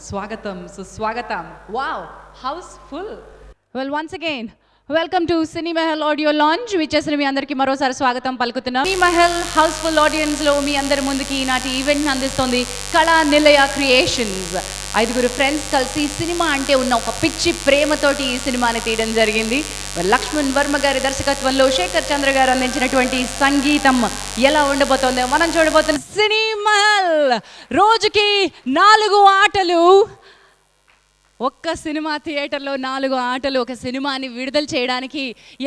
స్వాగతం సుస్వాగతం. Wow, house full. Well, once again welcome to cine Mahal audio launch. విచ్చేసిన మీ అందరికీ మరోసారి స్వాగతం పలుకుతున్నాం. సినీ మహల్ హౌస్ఫుల్ ఆడియన్స్లో మీ అందరి ముందుకి ఈనాటి ఈవెంట్ని అందిస్తోంది కళా నిలయ క్రియేషన్స్. 5 ఫ్రెండ్స్ కలిసి సినిమా అంటే ఉన్న ఒక పిచ్చి ప్రేమతోటి ఈ సినిమాని తీయడం జరిగింది. లక్ష్మణ్ వర్మ గారి దర్శకత్వంలో శేఖర్ చంద్ర గారు అందించినటువంటి సంగీతం ఎలా ఉండబోతోందో మనం చూడబోతున్నాం. సినీ మహల్ రోజుకి 4 ఆటలు. ఒక్క సినిమా థియేటర్లో 4 ఆటలు. ఒక సినిమాని విడుదల చేయడానికి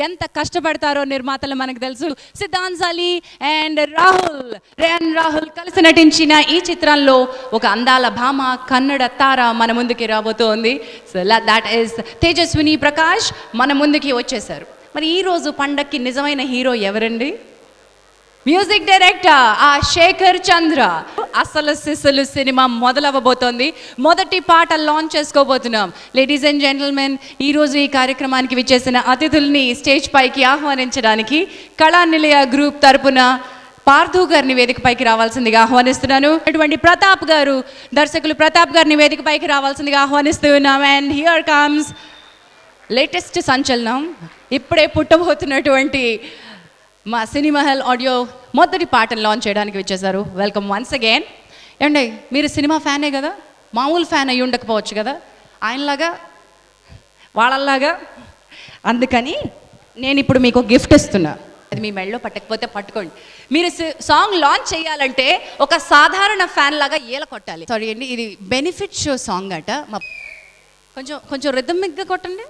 ఎంత కష్టపడతారో నిర్మాతలు మనకు తెలుసు. సిద్ధాంత్ అలీ అండ్ రాహుల్ కలిసి నటించిన ఈ చిత్రంలో ఒక అందాల భామ, కన్నడ తార మన ముందుకి రాబోతోంది. So that is Tejaswini Prakash మన ముందుకి వచ్చేసారు. మరి ఈరోజు పండక్కి నిజమైన హీరో ఎవరండి? మ్యూజిక్ డైరెక్టర్ ఆ శేఖర్ చంద్ర. అసలు సిసలు సినిమా మొదలవ్వబోతోంది. మొదటి పాట లాంచ్ చేసుకోబోతున్నాం. లేడీస్ అండ్ జెంటిల్మెన్, ఈరోజు ఈ కార్యక్రమానికి విచ్చేసిన అతిథుల్ని స్టేజ్ పైకి ఆహ్వానించడానికి కళా నిలయ గ్రూప్ తరపున పార్థు గారిని వేదిక పైకి రావాల్సిందిగా ఆహ్వానిస్తున్నాను. అటువంటి ప్రతాప్ గారు, దర్శకులు ప్రతాప్ గారిని వేదిక పైకి రావాల్సిందిగా ఆహ్వానిస్తున్నాం. అండ్ హియర్ కమ్స్ లేటెస్ట్ సంచలనం, ఇప్పుడే పుట్టబోతున్నటువంటి మా సినీ మహల్ ఆడియో మొదటి పాటను లాంచ్ చేయడానికి వచ్చేసారు. Welcome once again. ఏమండి, మీరు సినిమా ఫ్యానే కదా, మామూలు ఫ్యాన్ అయ్యి ఉండకపోవచ్చు కదా ఆయనలాగా వాళ్ళలాగా. అందుకని నేను ఇప్పుడు మీకు గిఫ్ట్ ఇస్తున్నా. అది మీ మెడలో పట్టకపోతే పట్టుకోండి. మీరు సాంగ్ లాంచ్ చేయాలంటే ఒక సాధారణ ఫ్యాన్ లాగా ఏల కొట్టాలి. సారీ అండి, ఇది బెనిఫిట్ షో సాంగ్ అట. కొంచెం రిథమిక్గా కొట్టండి.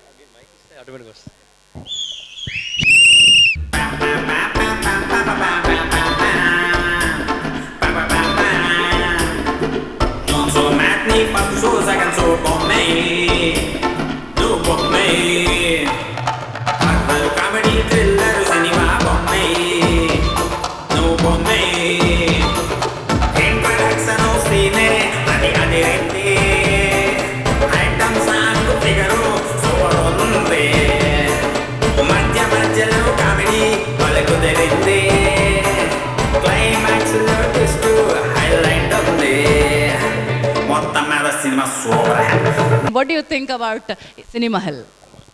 What do you think about Cine Mahal?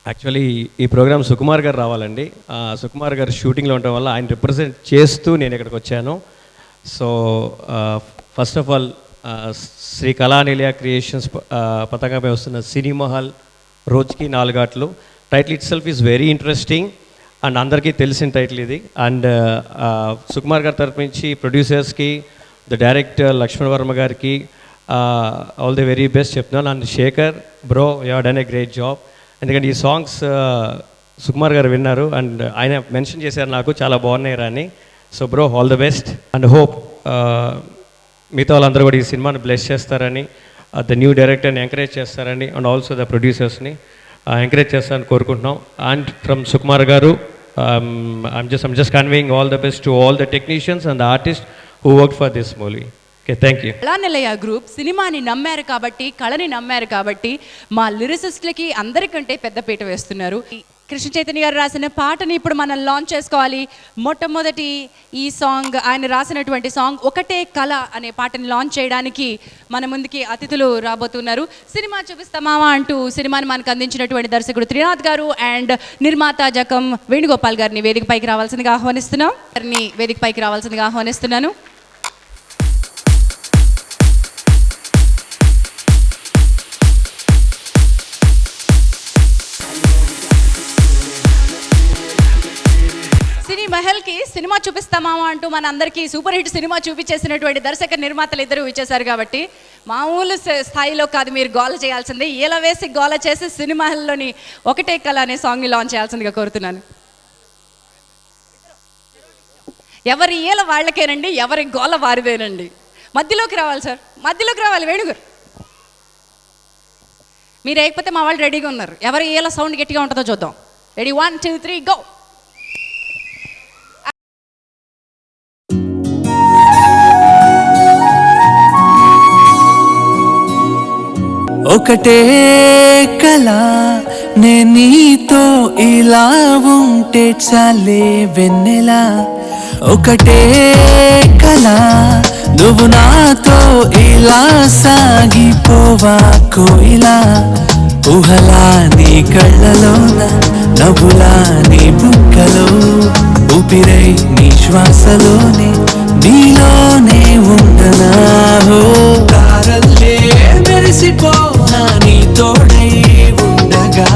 Actually ఈ ప్రోగ్రామ్ సుకుమార్ గారు రావాలండి. సుకుమార్ గారు షూటింగ్లో ఉండటం వల్ల ఆయన రిప్రజెంట్ చేస్తూ నేను ఇక్కడికి వచ్చాను. So first of all Sri Kala Nilaya creations పతాకంపై వస్తున్న సినీ మహల్ రోజుకి 4 ఆటలు title itself is very interesting and అందరికీ తెలిసిన టైటిల్ ఇది. అండ్ సుకుమార్ గారి తరపు నుంచి ప్రొడ్యూసర్స్కి, ద డైరెక్టర్ లక్ష్మణ్ వర్మ గారికి ఆల్ ది వెరీ బెస్ట్ చెప్తున్నాను. And Shekhar bro, you have done a great job. ఎందుకంటే ఈ సాంగ్స్ సుకుమార్ గారు విన్నారు అండ్ ఆయన మెన్షన్ చేశారు నాకు చాలా బాగున్నాయి అని. So bro, all the best and hope మిగతా వాళ్ళందరూ కూడా ఈ సినిమాని బ్లెస్ చేస్తారని, ద న్యూ డైరెక్టర్ని ఎంకరేజ్ చేస్తారని అండ్ ఆల్సో ద ప్రొడ్యూసర్స్ని ఎంకరేజ్ చేస్తారని కోరుకుంటున్నాం. అండ్ ఫ్రమ్ సుకుమార్ గారు, I'm just conveying all the best to all the technicians and the artists who worked for this movie. Thank you. కళా నిలయ గ్రూప్ సినిమాని నమ్మారు కాబట్టి, కళని నమ్మారు కాబట్టి మా లిరిసిస్ట్లకి అందరికంటే పెద్దపీట వేస్తున్నారు. కృష్ణ చైతన్య గారు రాసిన పాటని ఇప్పుడు మనం లాంచ్ చేసుకోవాలి. మొట్టమొదటి ఈ సాంగ్, ఆయన రాసినటువంటి సాంగ్ ఒకటే కళ అనే పాటని లాంచ్ చేయడానికి మన ముందుకి అతిథులు రాబోతున్నారు. సినిమా చూపిస్తామా అంటూ సినిమాని మనకు అందించినటువంటి దర్శకుడు త్రినాథ్ గారు అండ్ నిర్మాత జకం వేణుగోపాల్ గారిని వేదిక పైకి రావాల్సిందిగా ఆహ్వానిస్తున్నాను. సినీ మహల్కి సినిమా చూపిస్తామా అంటూ మన అందరికీ సూపర్ హిట్ సినిమా చూపించేసినటువంటి దర్శక నిర్మాతలు ఇద్దరు ఇచ్చేశారు కాబట్టి మామూలు స్థాయిలో కాదు, మీరు గోల చేయాల్సిందే. ఈల వేసి గోల చేసి సినీ మహల్లోని ఒకటే కళ అనే సాంగ్ని లాంచ్ చేయాల్సిందిగా కోరుతున్నాను. ఎవరి ఈల వాళ్ళకేనండి, ఎవరి గోల వారిదేనండి. మధ్యలోకి రావాలి సార్, మధ్యలోకి రావాలి వేణుగారు. మీరు లేకపోతే మా వాళ్ళు రెడీగా ఉన్నారు. ఎవరి ఈల సౌండ్ గట్టిగా ఉంటుందో చూద్దాం. Ready, 1 2 3 go. ఒకటే కళ, నే నీతో ఇలా ఉంటే చాలే వెన్నెలా. ఒకటే కళ, నువ్వు నాతో ఇలా సాగిపోవా కోయిలా ఊహలా నీ కళ్ళలోన నవ్వులా నీ బుక్కలో ఊపిరై నీ శ్వాసలోనే నీలోనే ఉండనా హో తారల్లే మెరిసిపోనా నీ తోడై ఉండగా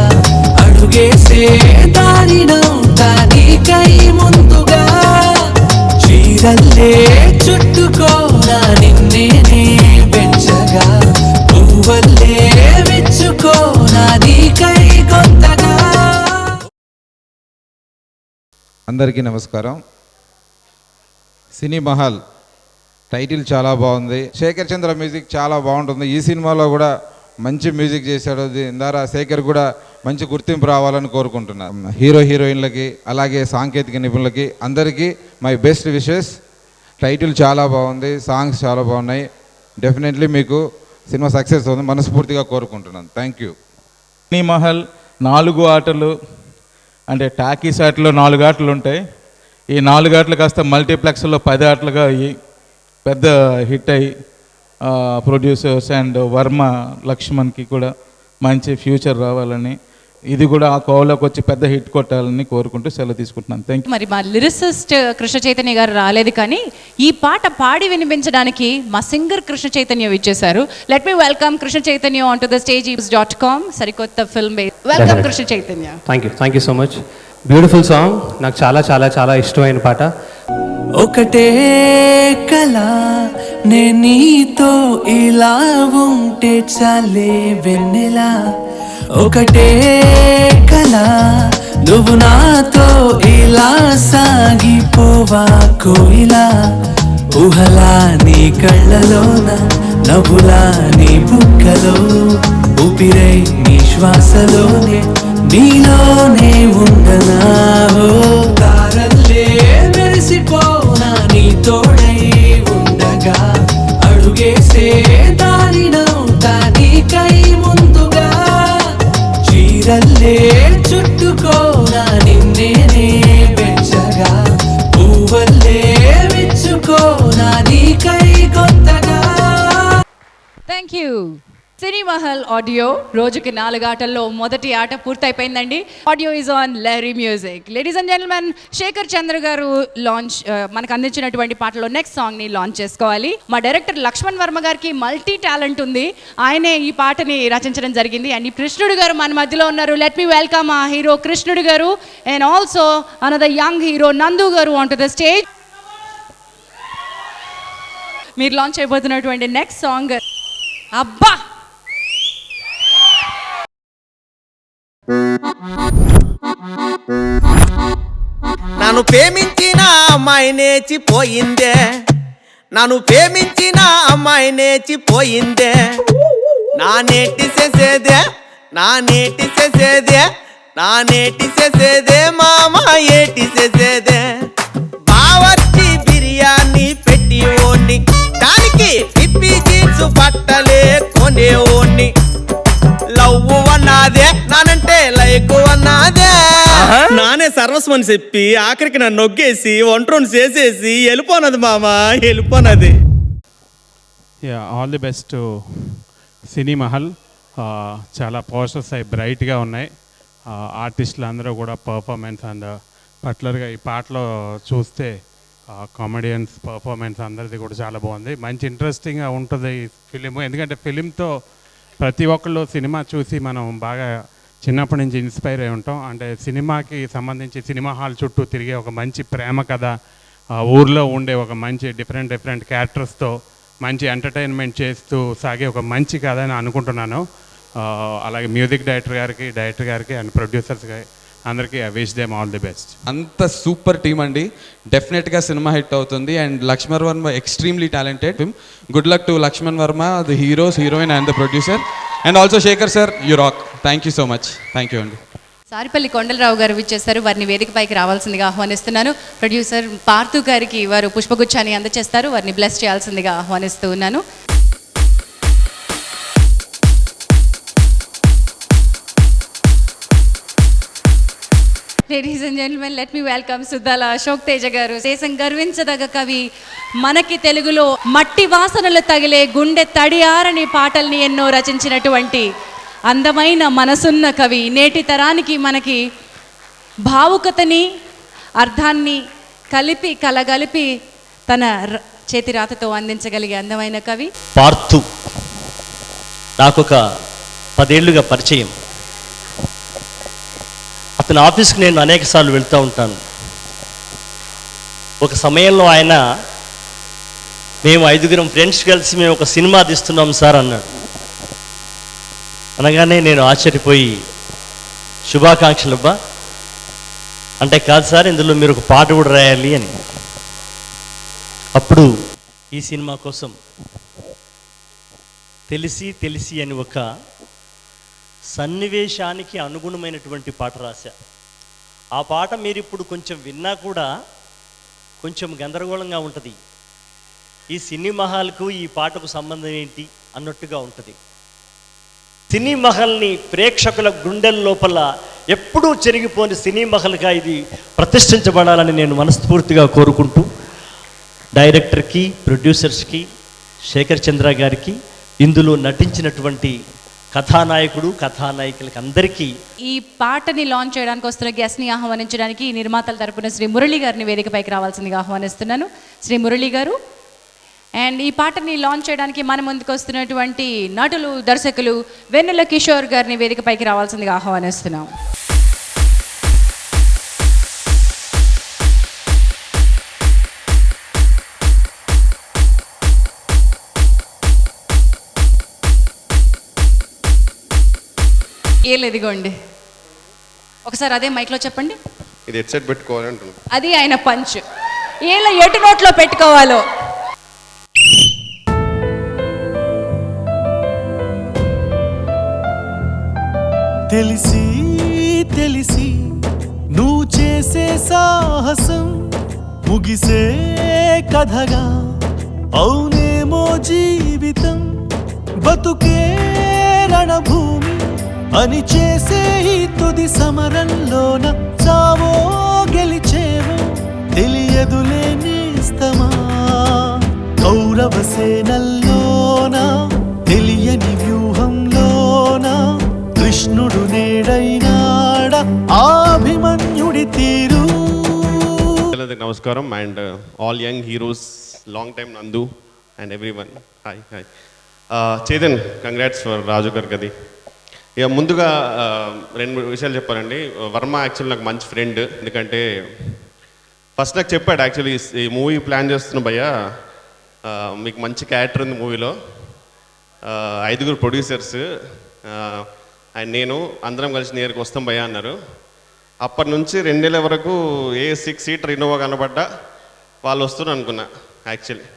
అడుగేసే దారినవుతా నీకై ముందుగా చీరల్లే చుట్టుకోనా నిన్నే పెంచగా పువ్వల్లే విచ్చుకోనా నీకై కొత్తగా. అందరికీ నమస్కారం. సినీ మహల్ టైటిల్ చాలా బాగుంది. శేఖర్ చంద్ర మ్యూజిక్ చాలా బాగుంటుంది. ఈ సినిమాలో కూడా మంచి మ్యూజిక్ చేశాడు. ద్వారా శేఖర్ కూడా మంచి గుర్తింపు రావాలని కోరుకుంటున్నాను. హీరో హీరోయిన్లకి అలాగే సాంకేతిక నిపుణులకి అందరికీ మై బెస్ట్ విషెస్. టైటిల్ చాలా బాగుంది, సాంగ్స్ చాలా బాగున్నాయి. డెఫినెట్లీ మీకు సినిమా సక్సెస్ అవుతుంది మనస్ఫూర్తిగా కోరుకుంటున్నాను. Thank you. సినీ మహల్ 4 ఆటలు అంటే టాకీస్ ఆటలో 4 ఆటలు ఉంటాయి. ఈ 4 ఆటలు కాస్త మల్టీప్లెక్స్లో 10 ఆటలుగా అయ్యి పెద్ద హిట్ అయ్యి ప్రొడ్యూసర్స్ అండ్ వర్మ లక్ష్మణ్కి కూడా మంచి ఫ్యూచర్ రావాలని, ఇది కూడా ఆ కోవలోకి వచ్చి పెద్ద హిట్ కొట్టాలని కోరుకుంటూ సెలవు తీసుకుంటున్నాను. Thank you. మరి మా లిరిసిస్ట్ కృష్ణ చైతన్య గారు రాలేదు, కానీ ఈ పాట పాడి వినిపించడానికి మా సింగర్ కృష్ణ చైతన్య ఇచ్చేశారు. Let me welcome Krishna Chaitanya on to the stage.com. సరికొత్త film welcome Krishna Chaitanya. Thank you so much. Beautiful song, నాకు చాలా చాలా చాలా ఇష్టమైన పాట. ఒకటే కళ నే నీతో ఇలా ఉంటే చాలే వెన్నెలా ఒకటే కళ నువ్వు నాతో ఇలా సాగిపోవా కోయిలా ఊహలా నీ కళ్ళలోన నవ్వులా నీ బుక్కలో ఊపిరై నీ శ్వాసలోనే నీలోనే ఉండనా హో తారల్లే మెరిసిపోనా నీ తోడై ఉండగా అడుగేసే దారినవుతా నీకై ముందుగా చీరల్లే చుట్టుకోనా నిన్నే పెంచగా పువ్వల్లే విచ్చుకోనా నీకై కొత్తగా. Thank you. Cine Mahal audio రోజుకి 4 ఆటల్లో మొదటి ఆట పూర్తయిపోయిందండి. Audio is on Lahari music. Ladies and gentlemen, Shekhar Chandra garu launch మనకు అందించినటువంటి పాటలో నెక్స్ట్ సాంగ్ని లాంచ్ చేసుకోవాలి. మా డైరెక్టర్ లక్ష్మణ్ వర్మ గారికి మల్టీ టాలెంట్ ఉంది, ఆయనే ఈ పాటని రచించడం జరిగింది. అండ్ ఈ కృష్ణుడు గారు మన మధ్యలో ఉన్నారు. లెట్ మీ వెల్కమ్ ఆ హీరో కృష్ణుడు గారు and also another young hero నందు గారు ఆన్ టు ద స్టేజ్. మీరు లాంచ్ అయిపోతున్నటువంటి నెక్స్ట్ సాంగ్ అబ్బా నన్ను ప్రేమించిన అమ్మాయి నేర్చిపోయిందే, నన్ను ప్రేమించిన అమ్మాయి నేర్చిపోయిందే, నా నేటి చేసేదే, నా నేటి చేసేదే, నా నేటి చేసేదే, మామ ఏటి చేసేదే. బావర్చి బిర్యానీ పెట్టి ఓన్ని, దానికి పిప్పి జీన్స్ పట్టలే కొనేవోన్ని, లవ్ అన్నాదే నానంటే లైక్ అన్నాదే, నానే సర్వస్వని చెప్పి ఆఖరికి నన్ను నొగ్గేసి ఒంట్రోని చేసేసి వెళ్ళిపోనది మామ వెళ్ళిపోనది. ఆల్ ది బెస్ట్ సినీ మహల్. చాలా పోస్టర్స్ అవి బ్రైట్గా ఉన్నాయి. ఆర్టిస్టులు అందరూ కూడా పర్ఫార్మెన్స్ అండ్ పర్టికులర్గా ఈ పాటలో చూస్తే కామెడియన్స్ పర్ఫార్మెన్స్ అందరిది కూడా చాలా బాగుంది. మంచి ఇంట్రెస్టింగ్గా ఉంటుంది ఫిలిం. ఎందుకంటే ఫిలింతో ప్రతి ఒక్కళ్ళు సినిమా చూసి మనం బాగా చిన్నప్పటి నుంచి ఇన్స్పైర్ అయి ఉంటాం. అంటే సినిమాకి సంబంధించి సినిమా హాల్ చుట్టూ తిరిగే ఒక మంచి ప్రేమ కథ, ఊర్లో ఉండే ఒక మంచి డిఫరెంట్ క్యారెక్టర్స్తో మంచి ఎంటర్టైన్మెంట్ చేస్తూ సాగే ఒక మంచి కథ అని అనుకుంటున్నాను. అలాగే మ్యూజిక్ డైరెక్టర్ గారికి అండ్ ప్రొడ్యూసర్స్కి అందరికీ I wish them all the best. అంత సూపర్ టీమ్ అండి, డెఫినెట్గా సినిమా హిట్ అవుతుంది. And Lakshman Varma extremely talented. Good luck to Lakshman Varma, the heroes, heroine and the producer. And also Shekhar sir, you rock. Thank you so much. Thank you అండి. సారిపల్లి కొండలరావు గారు విచ్చేస్తారు, వారిని వేదికపైకి రావాల్సిందిగా ఆహ్వానిస్తున్నాను. ప్రొడ్యూసర్ పార్థు గారికి వారు పుష్పగుచ్చాన్ని అందజేస్తారు, వారిని బ్లెస్ చేయాల్సిందిగా ఆహ్వానిస్తూ ఉన్నాను. Ladies and gentlemen, let me welcome Suddala Ashok Teja garu. దేశం గర్వించదగ కవి మనకి తెలుగులో మట్టి వాసనలు తగిలే గుండె తడియారని పాటల్ని ఎన్నో రచించినటువంటి అందమైన మనసున్న కవి, నేటి తరానికి మనకి భావుకతని అర్థాన్ని కలిపి కలగలిపి తన చేతి రాతతో అందించగలిగే అందమైన కవి పార్థు. నాకొక 10 ఏళ్ళుగా పరిచయం. అతని ఆఫీస్కి నేను అనేక సార్లు వెళ్తూ ఉంటాను. ఒక సమయంలో ఆయన, మేము 5 ఫ్రెండ్స్ కలిసి మేము ఒక సినిమా తీస్తున్నాం సార్ అన్నాడు. అనగానే నేను ఆశ్చర్యపోయి, శుభాకాంక్షలు అబ్బా అంటే, కాదు సార్ ఇందులో మీరు ఒక పాట కూడా రాయాలి అని. అప్పుడు ఈ సినిమా కోసం తెలిసి తెలిసి అని ఒక సన్నివేశానికి అనుగుణమైనటువంటి పాట రాశా. ఆ పాట మీరు ఇప్పుడు కొంచెం విన్నా కూడా కొంచెం గందరగోళంగా ఉంటుంది. ఈ సినీ మహల్కు ఈ పాటకు సంబంధం ఏంటి అన్నట్టుగా ఉంటుంది. సినీ మహల్ని ప్రేక్షకుల గుండెల లోపల ఎప్పుడూ చెరిగిపోని సినీ మహల్గా ఇది ప్రతిష్ఠించబడాలని నేను మనస్ఫూర్తిగా కోరుకుంటూ, డైరెక్టర్కి, ప్రొడ్యూసర్స్కి, శేఖర్ చంద్ర గారికి, ఇందులో నటించినటువంటి కథానాయకుడు కథానాయకులకి అందరికీ, ఈ పాటని లాంచ్ చేయడానికి వస్తున్న గెస్ట్ని ఆహ్వానించడానికి నిర్మాతల తరపున శ్రీ మురళి గారిని వేదికపైకి రావాల్సిందిగా ఆహ్వానిస్తున్నాను. శ్రీ మురళి గారు. అండ్ ఈ పాటని లాంచ్ చేయడానికి మన ముందుకు వస్తున్నటువంటి నటులు, దర్శకులు వెన్నెల కిషోర్ గారిని వేదికపైకి రావాల్సిందిగా ఆహ్వానిస్తున్నాం. ఇదిగోండి, ఒకసారి అదే మైక్లో చెప్పండి. ఇది హెడ్సెట్ పెట్టుకోవాలి అంటున్నాను. అది ఆయన పంచ్. ఏళ్ళ ఎటు నోట్లో పెట్టుకోవాలో. తెలిసి తెలిసి నువ్వు చేసే సాహసం ముగిసే కథగా అవునేమో జీవితం. బతుకే రణభూమి అని చేసే ఈ తుది సమరంలోన చావో గెలిచేవో తెలియదులే నేస్తమా. కౌరవ సేనల్లోన తెలియని వ్యూహంలోన కృష్ణుడు నేడైనాడ అభిమన్యుడి తీరు. నమస్కారం and all young heroes, long time Nandu and everyone. Hi hi Chetan, congrats for Raju garu గది. ఇక ముందుగా 2 విషయాలు చెప్పానండి. వర్మ యాక్చువల్లీ నాకు మంచి ఫ్రెండ్. ఎందుకంటే ఫస్ట్ నాకు చెప్పాడు, యాక్చువల్లీ ఈ మూవీ ప్లాన్ చేస్తున్న భయ్యా, మీకు మంచి క్యారెక్టర్ ఉంది మూవీలో, 5 ప్రొడ్యూసర్స్ అండ్ నేను అందరం కలిసి నేరుకు వస్తాం భయ్యా అన్నారు. అప్పటి నుంచి 2 నెలల వరకు ఏ 6 సీటర్ ఇన్నోవా కనబడ్డా వాళ్ళు వస్తున్నారు అనుకున్నా. యాక్చువల్లీ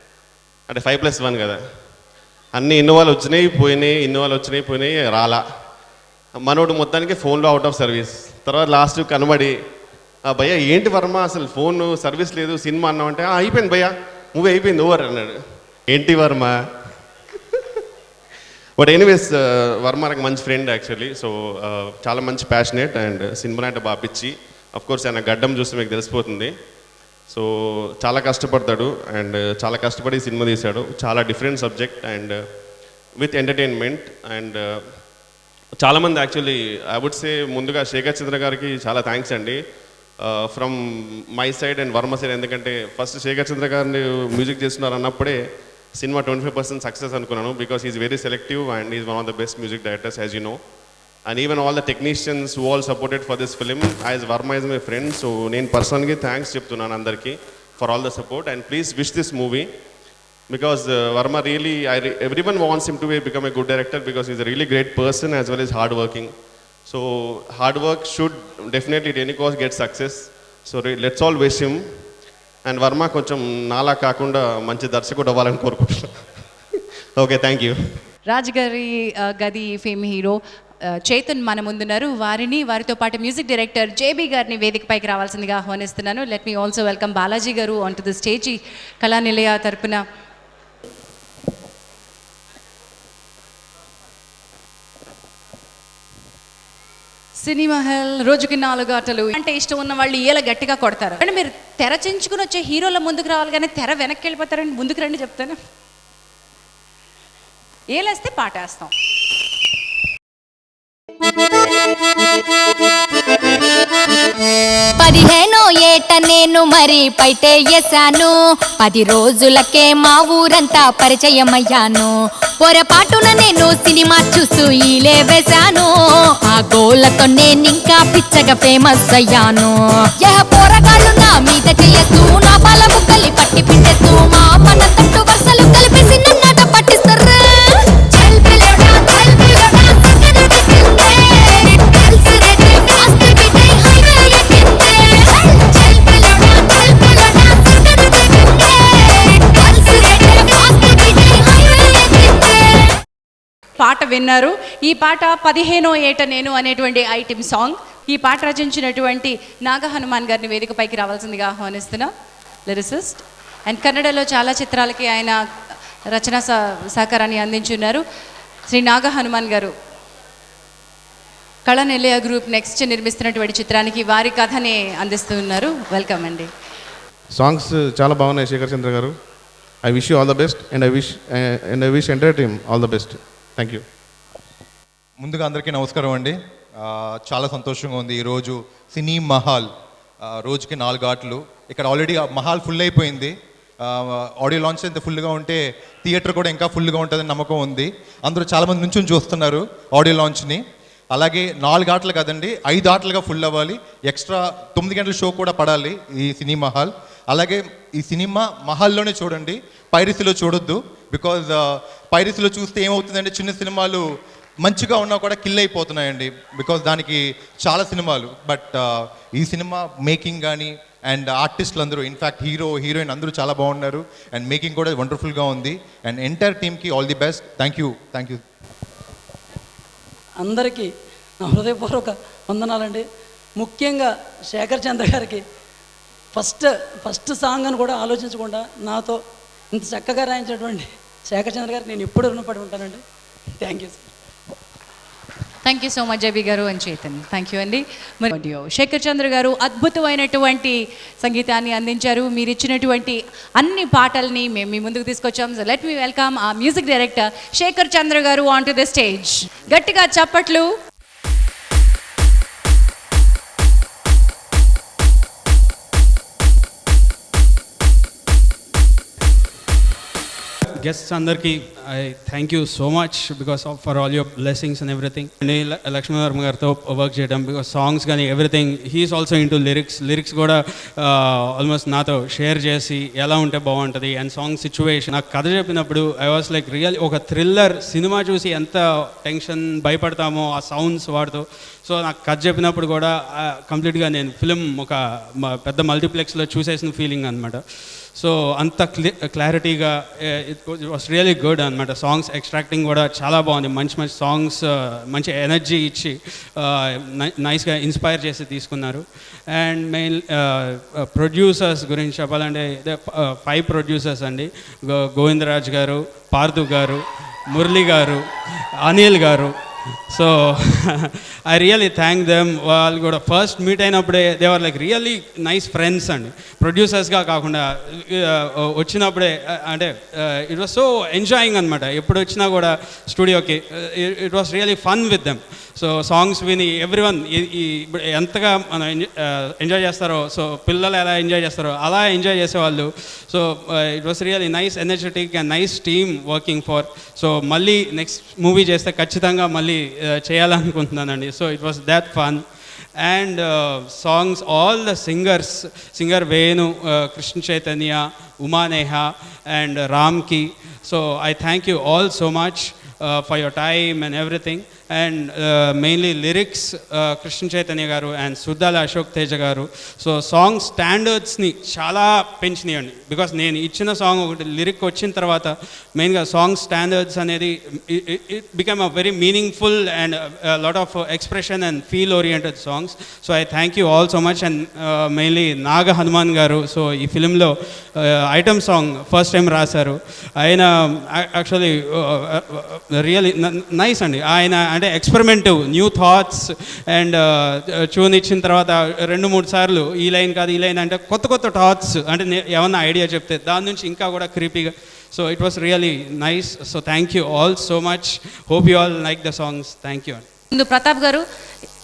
అంటే 5+1 కదా, అన్ని ఇన్నోవాలు వచ్చినాయి పోయినాయి రాలా. మనోడు మొత్తానికి ఫోన్లో అవుట్ ఆఫ్ సర్వీస్. తర్వాత లాస్ట్ కనబడి, భయ్య ఏంటి వర్మ అసలు ఫోన్ సర్వీస్ లేదు సినిమా అన్నామంటే, అయిపోయింది భయ్య మూవీ అయిపోయింది ఓవర్ అన్నాడు. ఏంటి వర్మ. బట్ ఎనీవేస్ వర్మ నాకు మంచి ఫ్రెండ్ యాక్చువల్లీ. సో చాలా మంచి ప్యాషనేట్ అండ్ సినిమా అంటే బాగా పిచ్చి. అఫ్కోర్స్ ఆయన గడ్డం చూస్తే మీకు తెలిసిపోతుంది. సో చాలా కష్టపడతాడు అండ్ చాలా కష్టపడి సినిమా తీశాడు. చాలా different subject and with entertainment. And చాలామంది యాక్చువల్లీ ఐ వుడ్ సే ముందుగా శేఖర్ చంద్ర గారికి చాలా థ్యాంక్స్ అండి, from my side and Varma side. ఎందుకంటే ఫస్ట్ శేఖర్ చంద్ర గారిని మ్యూజిక్ చేస్తున్నారు అన్నప్పుడే సినిమా 25% సక్సెస్ అనుకున్నాను. Because is very selective and is one of the best music directors as you know. And even all the technicians who all supported for this film as Varma is my friend. So నేను పర్సనల్గా thanks చెప్తున్నాను అందరికీ for all the support and please wish this movie. Because Varma really, everyone wants him to become a good director because he's a really great person as well as hardworking. So hard work should definitely at any cost get success. So let's all wish him. And Varma koncham nala kaakunda manchi darshikudu avvalani korukuntunna. Okay, thank you. రాజుగారి గది fame hero Chetan మన ముందున్నారు. వారితో పాటు music director JB గారిని వేదికపైకి రావాల్సిందిగా ఆహ్వానిస్తున్నాను. Let me also welcome Balaji గారు ఆన్ టు ద స్టేజ్. కళానిలయ తరపున సినిమా హెల్ రోజుకి 4 ఆటలు అంటే ఇష్టం ఉన్న వాళ్ళు ఏలా గట్టిగా కొడతారు అంటే మీరు తెర చించుకుని వచ్చే హీరోల ముందుకు రావాలి కానీ తెర వెనక్కి వెళ్ళిపోతారండి. ముందుకు రండి చెప్తాను. ఏలేస్తే పాట వేస్తాం. పదిహేనో ఏట నేను మరి పైటే వేసాను. 10 రోజులకే మా ఊరంతా పరిచయమయ్యాను. పొరపాటున నేను సినిమా చూస్తూ ఈలే వేశాను. ఆ గోలతో నేనింకా పిచ్చగా ఫేమస్ అయ్యాను. పోరగాళ్ళు నా మీద చేయస్తూ నా పాల ముక్కల్ని పట్టి పిండేస్తూ మా అమ్మన తట్టు వరుసలు కలిపేసి నన్నట పట్టిస్తారు. పాట విన్నారు. ఈ పాట 15వ ఏట నేను అనేటువంటి ఐటెం సాంగ్. ఈ పాట రచించినటువంటి నాగ హనుమాన్ గారిని వేదికపైకి రావాల్సిందిగా ఆహ్వానిస్తున్నా. లిరిసిస్ట్ అండ్ కన్నడలో చాలా చిత్రాలకి ఆయన రచనా సహకారాన్ని అందించున్నారు. శ్రీ నాగ హనుమాన్ గారు కళ నెల్లయ్య గ్రూప్ నెక్స్ట్ నిర్మిస్తున్నటువంటి చిత్రానికి వారి కథని అందిస్తున్నారు. వెల్కమ్ అండి. సాంగ్స్ చాలా బాగున్నాయి శేఖర్ చంద్ర గారు. I wish you all the best and I wish entire team all the best. Thank you. ముందుగా అందరికీ నమస్కారం అండి. చాలా సంతోషంగా ఉంది. ఈరోజు సినీ మహాల్ రోజుకి 4 ఆటలు. ఇక్కడ ఆల్రెడీ మహాల్ ఫుల్ అయిపోయింది. ఆడియో లాంచ్ ఎంత ఫుల్గా ఉంటే థియేటర్ కూడా ఇంకా ఫుల్గా ఉంటుందని నమ్మకం ఉంది. అందరూ చాలామంది నుంచి చూస్తున్నారు ఆడియో లాంచ్ని. అలాగే 4 ఆటలు కదండి, 5 ఆటలుగా ఫుల్ అవ్వాలి. ఎక్స్ట్రా 9 గంటల షో కూడా పడాలి ఈ సినీ మహాల్. అలాగే ఈ సినిమా మహాల్లోనే చూడండి, పైరసీలో చూడొద్దు. బికాజ్ పైరసీలో చూస్తే ఏమవుతుందంటే చిన్న సినిమాలు మంచిగా ఉన్నా కూడా కిల్ అయిపోతున్నాయండి. బికాజ్ దానికి చాలా సినిమాలు. బట్ ఈ సినిమా మేకింగ్ కానీ అండ్ ఆర్టిస్టులు అందరూ, ఇన్ఫ్యాక్ట్ హీరోయిన్ అందరూ చాలా బాగున్నారు. అండ్ మేకింగ్ కూడా వండర్ఫుల్గా ఉంది. అండ్ ఎంటైర్ టీమ్కి all the best. Thank you. అందరికీ నా హృదయపూర్వక వందనాలండి. ముఖ్యంగా శేఖర్ చంద్ర గారికి ఫస్ట్ సాంగ్ అని కూడా ఆలోచించకుండా నాతో ఇంత చక్కగా రాయించినటువంటి శేఖర్ చంద్ర గారికి నేను ఎప్పుడు రుణపడి ఉంటానండి. Thank you. Thank you so much Zabi గారు అండ్ చేతన్. థ్యాంక్ యూ అండి. మరి శేఖర్ చంద్ర గారు అద్భుతమైనటువంటి సంగీతాన్ని అందించారు. మీరు ఇచ్చినటువంటి అన్ని పాటల్ని మేము మీ ముందుకు తీసుకొచ్చాం. సో లెట్ మీ వెల్కమ్ ఆ మ్యూజిక్ డైరెక్టర్ శేఖర్ చంద్ర గారు ఆన్ టు ద స్టేజ్. గట్టిగా చప్పట్లు. గెస్ట్స్ అందరికీ I thank you so much because for all your blessings and everything. Lakshman Varma గారితో వర్క్ చేయడం, బికాస్ సాంగ్స్ కానీ everything he's also into lyrics కూడా almost నాతో షేర్ చేసి ఎలా ఉంటే బాగుంటుంది అండ్ సాంగ్ సిచ్యువేషన్. నాకు కథ చెప్పినప్పుడు ఐ వాస్ లైక్ రియల్ ఒక థ్రిల్లర్ సినిమా చూసి ఎంత టెన్షన్ భయపడతామో ఆ సౌండ్స్ వాడుతూ. సో నాకు కథ చెప్పినప్పుడు కూడా కంప్లీట్గా నేను ఫిలిం ఒక పెద్ద మల్టీప్లెక్స్లో చూసేసిన ఫీలింగ్ అనమాట. సో అంత క్లారిటీగా ఇట్ వాస్ రియలీ గుడ్ అనమాట. సాంగ్స్ ఎక్స్ట్రాక్టింగ్ కూడా చాలా బాగుంది. మంచి సాంగ్స్ మంచి ఎనర్జీ ఇచ్చి నైస్గా ఇన్స్పైర్ చేసి తీసుకున్నారు. అండ్ మెయిన్ ప్రొడ్యూసర్స్ గురించి చెప్పాలంటే 5 ప్రొడ్యూసర్స్ అండి. గోవిందరాజ్ గారు, పార్థు గారు, Murali garu, Anil garu. So I really thank them. వాళ్ళు కూడా ఫస్ట్ మీట్ అయినప్పుడే they are like really nice friends అండి. ప్రొడ్యూసర్స్గా కాకుండా వచ్చినప్పుడే అంటే ఇట్ వాస్ సో ఎంజాయింగ్ అనమాట. ఎప్పుడు వచ్చినా కూడా స్టూడియోకి it was really fun with them. So songs విని ఎవ్రీవన్ ఇప్పుడు ఎంతగా మనం ఎంజాయ్ చేస్తారో, సో పిల్లలు ఎలా ఎంజాయ్ చేస్తారో అలా ఎంజాయ్ చేసేవాళ్ళు. So it was really nice energetic and nice team working for. So మళ్ళీ నెక్స్ట్ మూవీ చేస్తే ఖచ్చితంగా మళ్ళీ చేయాలనుకుంటున్నానండి. So it was that fun. And songs all the singer Venu, Krishna Chaitanya, Umaneha and Ramki. So I thank you all so much for your time and everything. And mainly lyrics Krishna Chaitanya garu and Suddala Ashok Teja గారు. So song స్టాండర్డ్స్ని చాలా పెంచినాయండి. Because నేను ఇచ్చిన song ఒకటి lyric వచ్చిన తర్వాత మెయిన్గా song standards అనేది it become a very meaningful and lot of expression and feel oriented songs. So I thank you all so much. And mainly Naga Hanuman garu. So ఈ ఫిలింలో ఐటమ్ సాంగ్ ఫస్ట్ టైం రాశారు. ఆయన actually really nice అండి. ఆయన అంటే ఎక్స్పెరిమెంటివ్ new thoughts and tune ఇచ్చిన తర్వాత 2-3 సార్లు ఈ లైన్ కాదు ఈ లైన్ అంటే కొత్త కొత్త థాట్స్ అంటే ఏమన్నా ఐడియా చెప్తే దాని నుంచి ఇంకా కూడా క్రీపీగా. So it was really nice. So thank you all so much. Hope you all like the songs. Thank you అండి. ముందు ప్రతాప్ గారు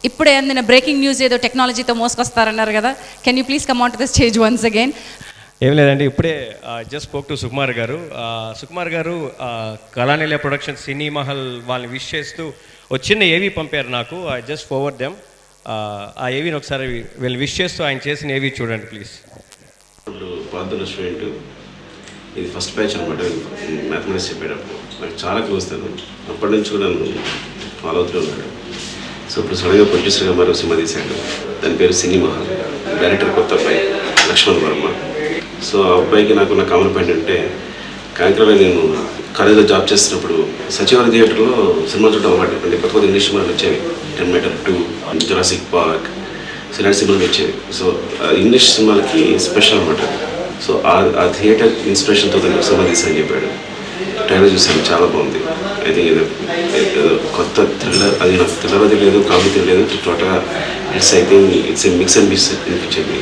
ఇప్పుడే అందిన బ్రేకింగ్ న్యూస్ ఏదో టెక్నాలజీతో మోసుకొస్తారన్నారు కదా, can you please come on to the stage once again? ఏం లేదండి, ఇప్పుడే జస్ట్ స్పోక్ టు సుకుమార్ గారు. సుకుమార్ గారు కళానిలయ ప్రొడక్షన్ సినీ మహల్ వాళ్ళని విష్ చేస్తూ చిన్న ఏవీ పంపారు నాకు. I just forward them. ఆ ఏవీని ఒకసారి వీళ్ళు విష్ చేస్తూ ఆయన చేసిన ఏవీ చూడండి ప్లీజ్. పాదుల స్టూడెంట్, ఇది ఫస్ట్ బ్యాచ్ అనమాట. మ్యాథమెటిక్స్ చెప్పేటప్పుడు నాకు చాలా క్లోజ్ తను. అప్పటి నుంచి కూడా నన్ను ఫాలో అవుతూ ఉన్నాడు. సో ఇప్పుడు సడన్గా ప్రొడ్యూసర్గా మరో సినిమా తీశాడు. దాని పేరు సినీ మహల్. డైరెక్టర్ కొత్త అబ్బాయి లక్ష్మణ్ వర్మ. సో ఆ అబ్బాయికి నాకున్న కామన్ పాయింట్ అంటే, కాంక్రీలో నేను కాలేజీలో జాబ్ చేస్తున్నప్పుడు సచివాలయ థియేటర్లో సినిమా చూడడం అలవాటు. అంటే కొత్త కొత్త ఇంగ్లీష్ సినిమాలు వచ్చేవి, 10 మీటర్ 2, జురాసిక్ పార్క్, ఇలాంటి సినిమాలు వచ్చేవి. సో ఇంగ్లీష్ సినిమాలకి స్పెషల్ అనమాట. సో ఆ థియేటర్ ఇన్స్పిరేషన్తో తను సినిమా తీసానని చెప్పాడు. ట్రైలర్ చూసాను, చాలా బాగుంది. ఐ థింక్ ఇది కొత్త థ్రిల్లర్, అది నాకు థ్రిల్లర్ అది లేదు, కామెడీ తెలియదు, టోటల్గా it's I think it's a mix and mix అనిపించింది.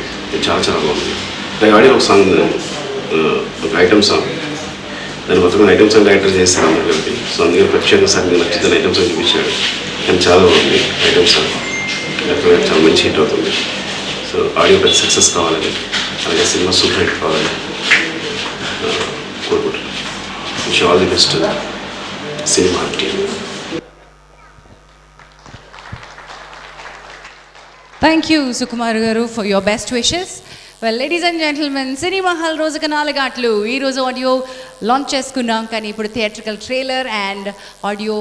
చాలా చాలా బాగుంది. లైక్ ఆడియో ఒక సాంగ్, ఒక ఐటమ్ సాంగ్, దాన్ని మొత్తం ఐటమ్ సాంగ్ డైరెక్టర్ చేస్తాను అందరూ కలిపి. సో అందుకని ప్రత్యేకంగా సాంగ్ నచ్చి దాన్ని ఐటమ్ సాంగ్ చూపించాడు. కానీ చాలా బాగుంది ఐటమ్ సాంగ్, డెఫినెట్గా చాలా మంచి హిట్ అవుతుంది. సో ఆడియో పెద్ద సక్సెస్ కావాలని, అలాగే సినిమా సూపర్ హిట్ కావాలని కోరుకుంటున్నాను. విష్ ఆల్ ది బెస్ట్ సినిమా team. Thank you Sukumar garu for your best wishes. Well ladies and gentlemen, cine Mahal రోజుకి 4 ఆటలు. ఈరోజు ఆడియో లాంచ్ చేసుకున్నాం, కానీ ఇప్పుడు థియేట్రికల్ ట్రైలర్ అండ్ ఆడియో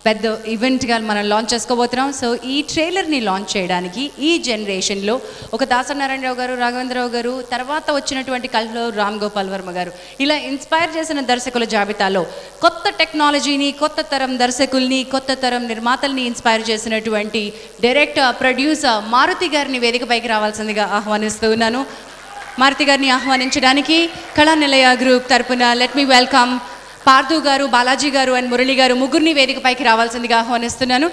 పెద్ద ఈవెంట్గా మనం లాంచ్ చేసుకోబోతున్నాం. సో ఈ ట్రైలర్ని లాంచ్ చేయడానికి ఈ జనరేషన్లో ఒక దాసనారాయణరావు గారు, రాఘవేంద్రరావు గారు, తర్వాత వచ్చినటువంటి కళ్ళలో రామ్ గోపాల్ వర్మ గారు, ఇలా ఇన్స్పైర్ చేసిన దర్శకుల జాబితాలో కొత్త టెక్నాలజీని, కొత్త తరం దర్శకుల్ని, కొత్త తరం నిర్మాతల్ని ఇన్స్పైర్ చేసినటువంటి డైరెక్టర్, ప్రొడ్యూసర్ మారుతి గారిని వేదికపైకి రావాల్సిందిగా ఆహ్వానిస్తున్నాను. మారుతి గారిని ఆహ్వానించడానికి కళానిలయ గ్రూప్ తరపున లెట్ మీ వెల్కమ్ పార్థు గారు, బాలాజీ గారు అండ్ మురళి గారు, ముగ్గురిని వేదికపైకి రావాల్సిందిగా ఆహ్వానిస్తున్నాను.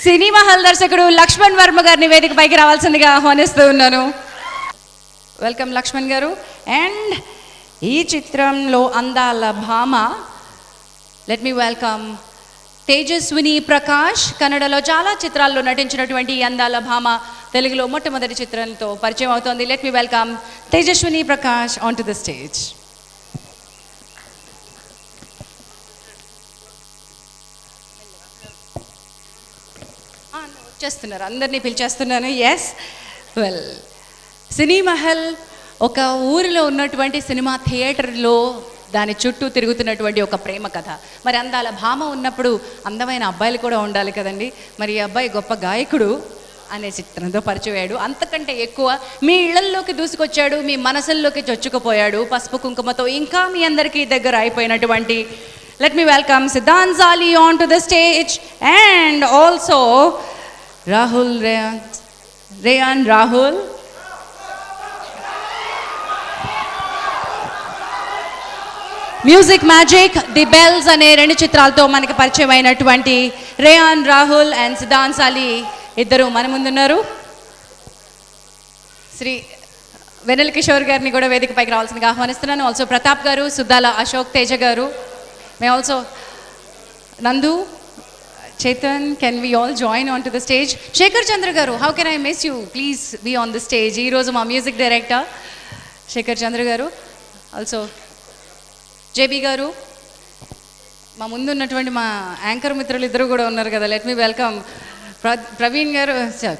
సినీ మహల్ దర్శకుడు లక్ష్మణ్ వర్మ గారిని వేదికపైకి రావాల్సిందిగా ఆహ్వానిస్తూ ఉన్నాను. వెల్కమ్ లక్ష్మణ్ గారు. అండ్ ఈ చిత్రంలో అందాల భామ, let me welcome Tejaswini Prakash. కన్నడలో చాలా చిత్రాల్లో నటించినటువంటి ఈ అందాల భామ తెలుగులో మొట్టమొదటి చిత్రంతో పరిచయం అవుతోంది. Let me welcome Tejaswini Prakash on to the stage. చేస్తున్నారు, అందరినీ పిలిచేస్తున్నాను. ఎస్, వెల్ సినీ మహల్ ఒక ఊరిలో ఉన్నటువంటి సినిమా థియేటర్లో దాని చుట్టూ తిరుగుతున్నటువంటి ఒక ప్రేమ కథ. మరి అందాల భామ ఉన్నప్పుడు అందమైన అబ్బాయిలు కూడా ఉండాలి కదండి. మరి ఈ అబ్బాయి గొప్ప గాయకుడు అనే చిత్రంతో పరిచయం అయ్యాడు. అంతకంటే ఎక్కువ మీ ఇళ్లల్లోకి దూసుకొచ్చాడు, మీ మనసుల్లోకి చొచ్చుకుపోయాడు పసుపు కుంకుమతో. ఇంకా మీ అందరికీ దగ్గర అయిపోయినటువంటి let me welcome Siddhant Jolly on to the stage and also Rahul Rayan Rahul. Music magic, the bells అనే 2 చిత్రాలతో మనకి పరిచయం అయినటువంటి రేయాన్ రాహుల్ అండ్ సిద్ధాంత్ సాలి ఇద్దరు మన ముందున్నారు. శ్రీ వెన్నెల కిషోర్ గారిని కూడా వేదికపైకి రావాల్సిందిగా ఆహ్వానిస్తున్నాను. ఆల్సో ప్రతాప్ గారు, సుద్దాల అశోక్ తేజ గారు, మే ఆల్సో నందు, Chetan, can we all join onto the stage? Shekhar Chandra garu, how can I miss you? Please be on the stage. Ee roju ma music director Shekhar Chandra garu, also JB garu, మా ముందు ఉన్నటువంటి మా anchor మిత్రులు ఇద్దరు కూడా ఉన్నారు కదా. Let me welcome Praveen గారు,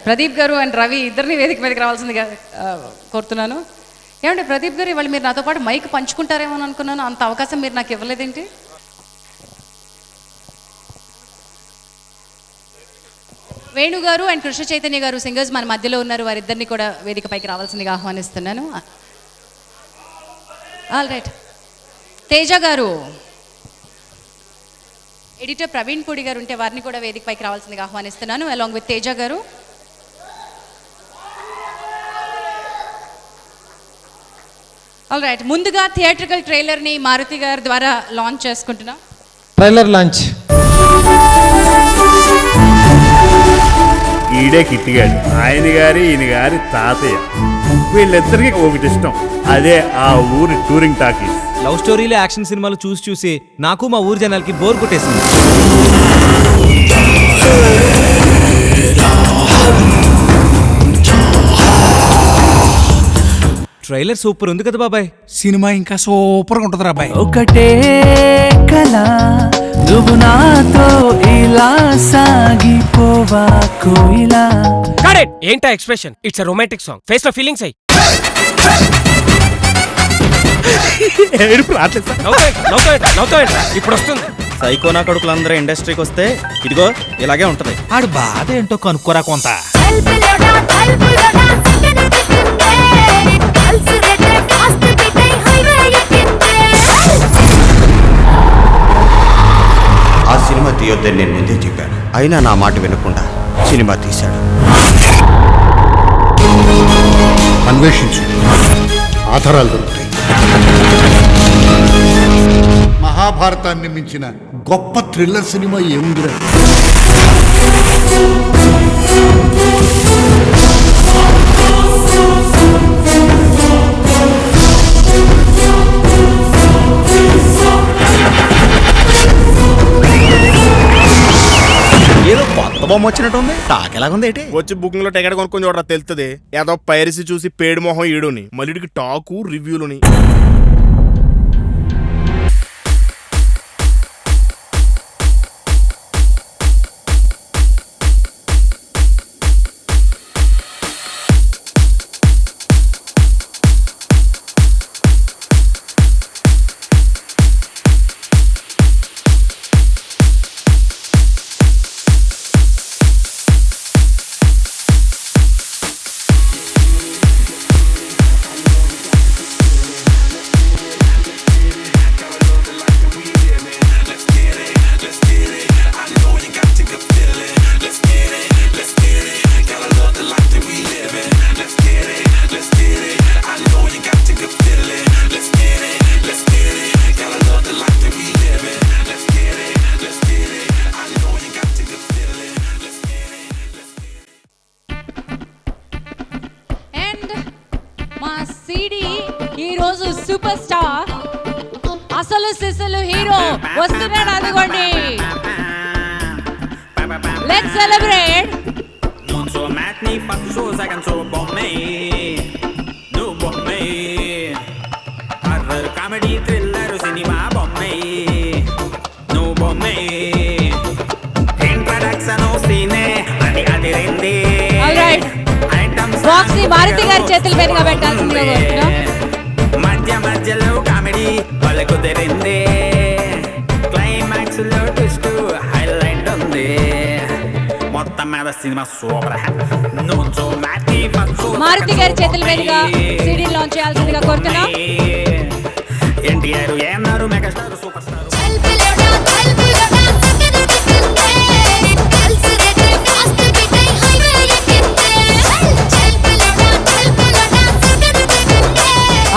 ప్రదీప్ గారు అండ్ రవి ఇద్దరిని వేదిక మీదకి రావాల్సిందిగా కోరుతున్నాను. ఏమంటే ప్రదీప్ గారు, ఇవాళ మీరు నాతో పాటు మైక్ పంచుకుంటారేమో అనుకున్నాను, అంత అవకాశం మీరు నాకు ఇవ్వలేదేంటి? వేణు గారు అండ్ కృష్ణ చైతన్య గారు సింగర్స్ మన మధ్యలో ఉన్నారు, వారిద్దరిని కూడా వేదికపైకి రావాల్సిందిగా ఆహ్వానిస్తున్నాను. ఆల్ రైట్, తేజ గారు, ఎడిటర్ ప్రవీణ్ పూడి గారు ఉంటే వారిని కూడా వేదికపైకి రావాల్సిందిగా ఆహ్వానిస్తున్నాను అలాంగ్ విత్ తేజ గారు. ఆల్ రైట్, ముందుగా థియేట్రికల్ ట్రైలర్ని మారుతి గారి ద్వారా లాంచ్ చేసుకుంటున్నాం. Trailer launch. ఈడే కిట్టిగాడు, ఆయన గారి ఈయన గారి తాతయ్య, వీళ్ళిద్దరికి ఒకటి ఇష్టం, అదే ఆ ఊరి టూరింగ్ టాకీస్. లవ్ స్టోరీలు యాక్షన్ సినిమాలు చూసి చూసి నాకు మా ఊరి జనాలకి బోర్ కొట్టేసింది. ట్రైలర్ సూపర్ ఉంది కదా బాబాయ్. సినిమా ఇంకా సూపర్గా ఉంటుంది రా బాయ్. ఒకటే కళ నువ్వు నాతో ఇలా సాగిపోవా కోయిలా. ఏంటా expression? It's romantic song, face లో ఫీలింగ్స్ అయ్యి. ఇప్పుడు వస్తుంది. సైకోనా కొడుకులందరూ ఇండస్ట్రీకి వస్తే ఇదిగో ఇలాగే ఉంటది. ఆడు బాధ ఏంటో కనుక్కోరా కొంత. ఆ సినిమా తీయొద్దని నేను ముందే చెప్పాను, అయినా నా మాట వినకుండా సినిమా తీశాడు. అన్వేషించు, ఆధారాలు దొరుకుతాయి. మహాభారతాన్ని మించిన గొప్ప థ్రిల్లర్ సినిమా ఏముందిరా? ఏదో కొత్త బొమ్మ వచ్చినట్టుంది. టాక్ ఎలాగుంది ఏంటి? వచ్చి బుకింగ్ లో టికెట్ కొనుక్కొని చూడరా తెలుస్తుంది. ఏదో పైరసీ చూసి పేడు మొహం ఈడుని, మళ్ళీకి టాకు రివ్యూలుని. ఈరోజు సూపర్ స్టార్ అసలు సిసలు హీరో వస్తున్నాడు, అదిగోండి. Let's celebrate. కామెడీ థ్రిల్లర్ సినిమా బొమ్మే నువ్వు బొమ్మే ఇంట్రడక్షన్ సీనే అది అదిరింది. బాక్స్ ని మారుతి గారి చేతుల మీదుగా పెట్టాల్సిందిగా కోరుతున్నాం. మధ్య మధ్యలో కామెడీ వాళ్ళ కుదిరింది, క్లైమాక్స్ లో ట్విస్ట్ హైలైట్ ఉంది, మొత్తం మీద సినిమా సూపర్. మారుతి గారి చేతుల మీదుగా సిడీ లాంచ్ చేయాల్సిందిగా కోరుతున్నాం. ఎన్టీఆర్ ఏమన్నారు, మెగాస్టార్ సూపర్ స్టార్.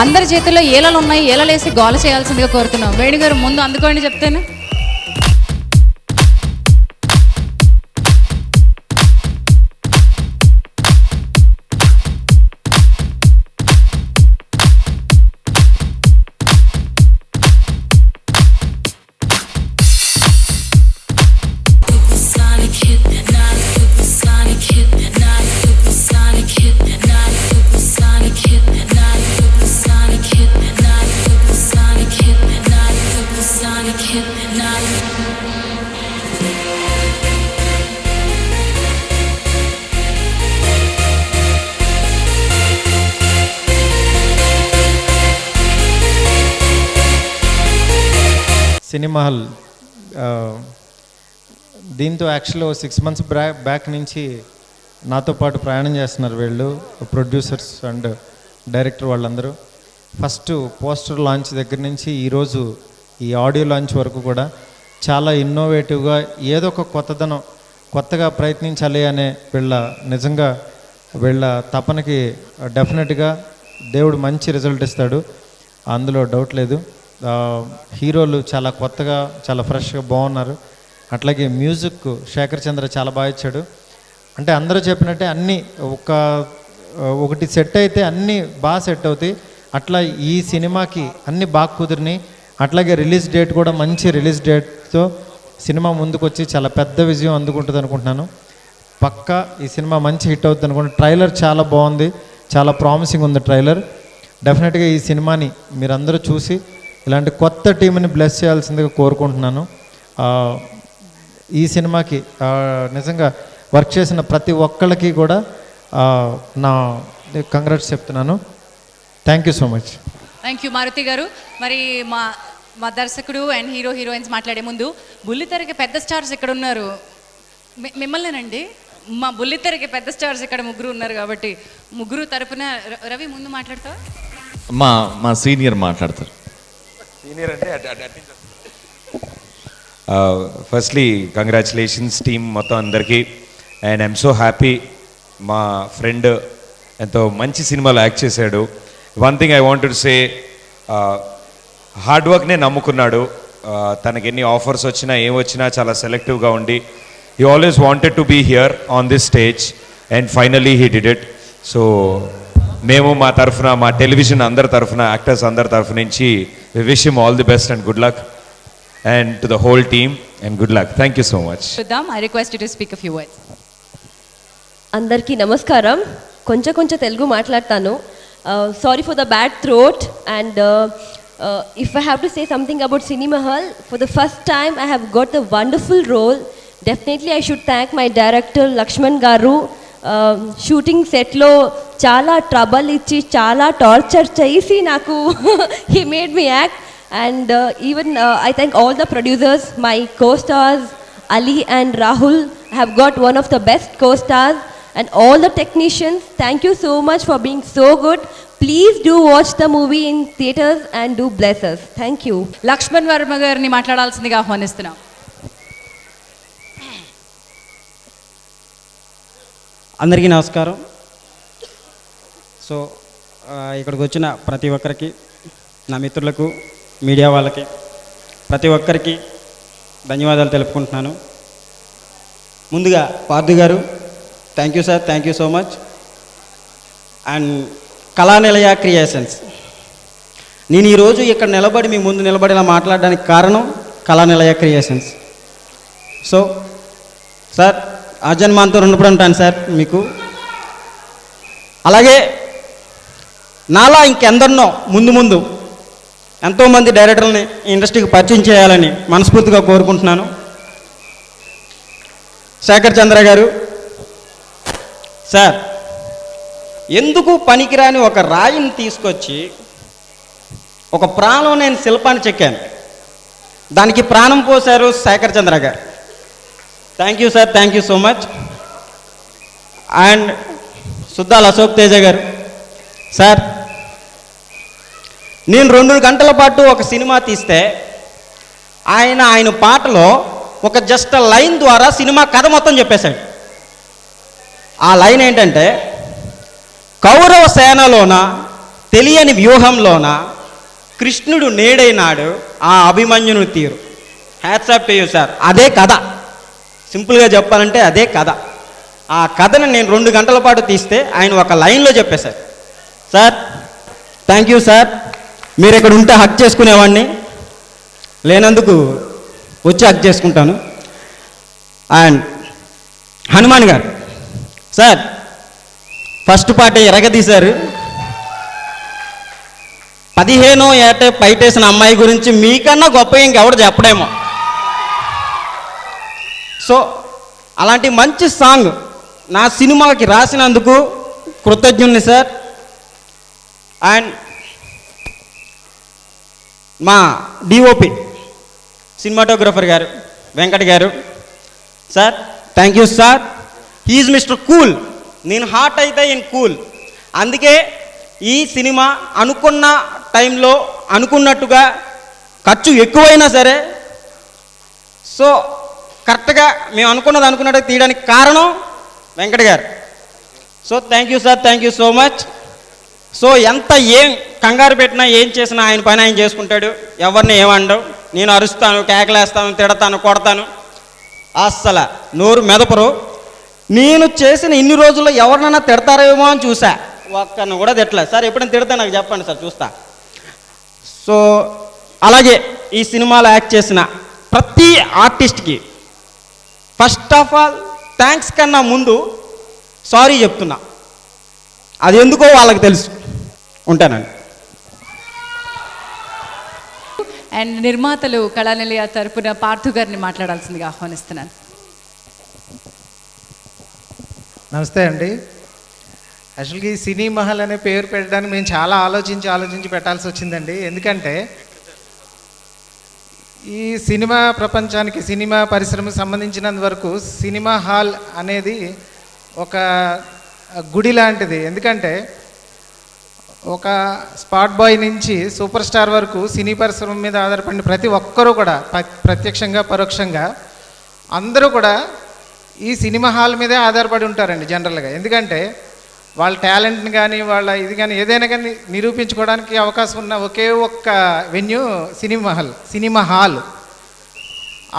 అందరి చేతుల్లో ఏలలు ఉన్నాయి, ఏలలేసి గోల చేయాల్సిందిగా కోరుతున్నాం. వేణుగారు ముందు అందుకోండి చెప్తాను. సినిమా హాల్ దీంతో యాక్చువల్గా 6 months బ్యాక్ నుంచి నాతో పాటు ప్రయాణం చేస్తున్నారు వీళ్ళు, ప్రొడ్యూసర్స్ అండ్ డైరెక్టర్ వాళ్ళందరూ. ఫస్ట్ పోస్టర్ లాంచ్ దగ్గర నుంచి ఈరోజు ఈ ఆడియో లాంచ్ వరకు కూడా చాలా ఇన్నోవేటివ్గా ఏదో ఒక కొత్తదనం కొత్తగా ప్రయత్నించాలి అనే నిజంగా వీళ్ళ తపనకి డెఫినెట్గా దేవుడు మంచి రిజల్ట్ ఇస్తాడు. అందులో డౌట్ లేదు. హీరోలు చాలా కొత్తగా చాలా ఫ్రెష్గా బాగున్నారు. అట్లాగే మ్యూజిక్ శేఖర్ చంద్ర చాలా బాగా ఇచ్చాడు. అంటే అందరూ చెప్పినట్టే అన్నీ ఒకటి సెట్ అయితే అన్నీ బాగా సెట్ అవుతాయి. అట్లా ఈ సినిమాకి అన్నీ బాగా కుదిరినాయి. అట్లాగే రిలీజ్ డేట్ కూడా మంచి రిలీజ్ డేట్తో సినిమా ముందుకు వచ్చి చాలా పెద్ద విజయం అందుకుంటుంది అనుకుంటున్నాను. పక్కా ఈ సినిమా మంచి హిట్ అవుతుంది అనుకుంటున్నాను. ట్రైలర్ చాలా బాగుంది, చాలా ప్రామిసింగ్ ఉంది ట్రైలర్. డెఫినెట్గా ఈ సినిమాని మీరందరూ చూసి ఇలాంటి కొత్త టీంని బ్లెస్ చేయాల్సిందిగా కోరుకుంటున్నాను. ఈ సినిమాకి నిజంగా వర్క్ చేసిన ప్రతి ఒక్కళ్ళకి కూడా నా కంగ్రాట్స్ చెప్తున్నాను. Thank you so much. Thank you Maruthi గారు. మరి మా దర్శకుడు అండ్ హీరోయిన్స్ మాట్లాడే ముందు బుల్లితెరకి పెద్ద స్టార్స్ ఇక్కడ ఉన్నారు, మిమ్మల్నేనండి. మా బుల్లితెరకి పెద్ద స్టార్స్ ఇక్కడ ముగ్గురు ఉన్నారు కాబట్టి ముగ్గురు తరపున రవి ముందు మాట్లాడతావా? మా సీనియర్ మాట్లాడతారు. సీనియర్ అంటే ఫస్ట్లీ కంగ్రాచులేషన్స్ టీమ్ మొత్తం అందరికీ. అండ్ ఐఎమ్ సో హ్యాపీ మా ఫ్రెండ్ ఎంతో మంచి సినిమాలో యాక్ట్ చేశాడు. One thing I want to say, hard వర్క్నే నమ్ముకున్నాడు. తనకి ఎన్ని ఆఫర్స్ వచ్చినా ఏం వచ్చినా చాలా సెలెక్టివ్గా ఉండి he always wanted to be here on this stage and finally he did it. So మేము మా తరఫున, మా టెలివిజన్ అందరి తరఫున, యాక్టర్స్ అందరి తరఫు నుంచి we wish him all the best and good luck and to the whole team and good luck. Thank you so much. I request you to speak a few words. అందరికీ నమస్కారం. కొంచెం తెలుగు మాట్లాడతాను. Sorry for the bad throat and if I have to say something about Cinema Hall, for the first time I have got a wonderful role. Definitely I should thank my director Lakshman Garu. Shooting set lo chala trouble ichi chala torture చేసి నాకు he made me act and even I thank all the producers, my co-stars Ali and Rahul. I have got one of the best co-stars and all the technicians. Thank you so much for being so good. Please do watch the movie in theaters and do bless us. Thank you. Laxman Varma గారిని మాట్లాడాల్సిందిగా ఆహ్వానిస్తున్నాం. అందరికీ నమస్కారం. So ఇక్కడికి వచ్చిన ప్రతి ఒక్కరికి, నా మిత్రులకు, మీడియా వాళ్ళకి, ప్రతి ఒక్కరికి ధన్యవాదాలు తెలుపుకుంటున్నాను. ముందుగా Parthu garu, thank you sir, thank you so much. And Kalanilaya creations, నేను ఈరోజు ఇక్కడ నిలబడి మీ ముందు నిలబడేలా మాట్లాడడానికి కారణం కళానిలయ క్రియేషన్స్. సో సార్ ఆజన్మాన్తో రుణపడి ఉంటాను సార్ మీకు. అలాగే నాలా ఇంకెందరినో ముందు ఎంతోమంది డైరెక్టర్లని ఇండస్ట్రీకి పరిచయం చేయాలని మనస్ఫూర్తిగా కోరుకుంటున్నాను. శేఖర్ చంద్ర గారు సార్, ఎందుకు పనికిరాని ఒక రాయిని తీసుకొచ్చి ఒక ప్రాణం నేను శిల్పాన్ని చెక్కాను, దానికి ప్రాణం పోశారు Shekhar Chandra garu. Thank you sir, thank you so much. And Suddala Ashok Teja గారు సార్, నేను 2 గంటల పాటు ఒక సినిమా తీస్తే ఆయన పాటలో ఒక జస్ట్ లైన్ ద్వారా సినిమా కథ మొత్తం చెప్పేశాడు. ఆ లైన్ ఏంటంటే, కౌరవ సేనలోన తెలియని వ్యూహంలోన కృష్ణుడు నేడైనాడు ఆ అభిమన్యును తీరు. Hats off to you sir. అదే కథ, సింపుల్గా చెప్పాలంటే అదే కథ. ఆ కథను నేను 2 గంటల పాటు తీస్తే ఆయన ఒక లైన్లో చెప్పేశారు. Sir thank you sir. మీరు ఇక్కడ ఉంటే హక్ చేసుకునేవాడిని, లేనందుకు వచ్చి హక్ చేసుకుంటాను. అండ్ హనుమాన్ గారు సార్, ఫస్ట్ పాట ఎరగదీశారు. 15 ఏట పైటేసిన అమ్మాయి గురించి మీకన్నా గొప్ప ఇంకెవడు చెప్పడేమో. సో అలాంటి మంచి సాంగ్ నా సినిమాకి రాసినందుకు కృతజ్ఞుని సార్. అండ్ మా డిఓపి సినిమాటోగ్రఫర్ గారు వెంకట్ గారు sir, thank you sir. He's mister cool. నేను హాట్ అయితే ఇన్ కూల్. అందుకే ఈ సినిమా అనుకున్న టైంలో అనుకున్నట్టుగా ఖర్చు ఎక్కువైనా సరే సో కరెక్ట్గా మేము అనుకున్నట్టు తీయడానికి కారణం వెంకట్ గారు. So thank you sir, thank you so much. So ఎంత ఏం కంగారు పెట్టినా ఏం చేసినా ఆయన పని ఆయన చేసుకుంటాడు, ఎవరిని ఏమండవు. నేను అరుస్తాను, కేకలేస్తాను, తిడతాను, కొడతాను, అస్సలు నోరు మెదపరు. నేను చేసిన ఇన్ని రోజుల్లో ఎవరినైనా తిడతారేమో అని చూసా, ఒక్కరిని కూడా తిట్టలేదు. సార్ ఎప్పుడైనా తిడతా నాకు చెప్పండి సార్, చూస్తా. సో అలాగే ఈ సినిమాలో యాక్ట్ చేసిన ప్రతి ఆర్టిస్ట్కి ఫస్ట్ ఆఫ్ ఆల్ థ్యాంక్స్ కన్నా ముందు సారీ చెప్తున్నా. అది ఎందుకో వాళ్ళకి తెలుసు. ఉంటానండి. అండ్ నిర్మాతలు కళానిలయ తరపున పార్థు గారిని మాట్లాడాల్సిందిగా ఆహ్వానిస్తున్నాను. నమస్తే అండి. యాక్చువల్గా ఈ సినీ మహల్ అనే పేరు పెట్టడానికి మేము చాలా ఆలోచించి పెట్టాల్సి వచ్చిందండి. ఎందుకంటే ఈ సినిమా ప్రపంచానికి, సినిమా పరిశ్రమకు సంబంధించినంత వరకు సినిమా హాల్ అనేది ఒక గుడి లాంటిది. ఎందుకంటే ఒక స్పాట్ బాయ్ నుంచి సూపర్ స్టార్ వరకు సినీ పరిశ్రమ మీద ఆధారపడిన ప్రతి ఒక్కరూ కూడా ప్రత్యక్షంగా పరోక్షంగా అందరూ కూడా ఈ సినిమా హాల్ మీదే ఆధారపడి ఉంటారండి జనరల్గా. ఎందుకంటే వాళ్ళ టాలెంట్ని కానీ వాళ్ళ ఇది కానీ ఏదైనా కానీ నిరూపించుకోవడానికి అవకాశం ఉన్న ఒకే ఒక్క వెన్యూ సినిమా హాల్.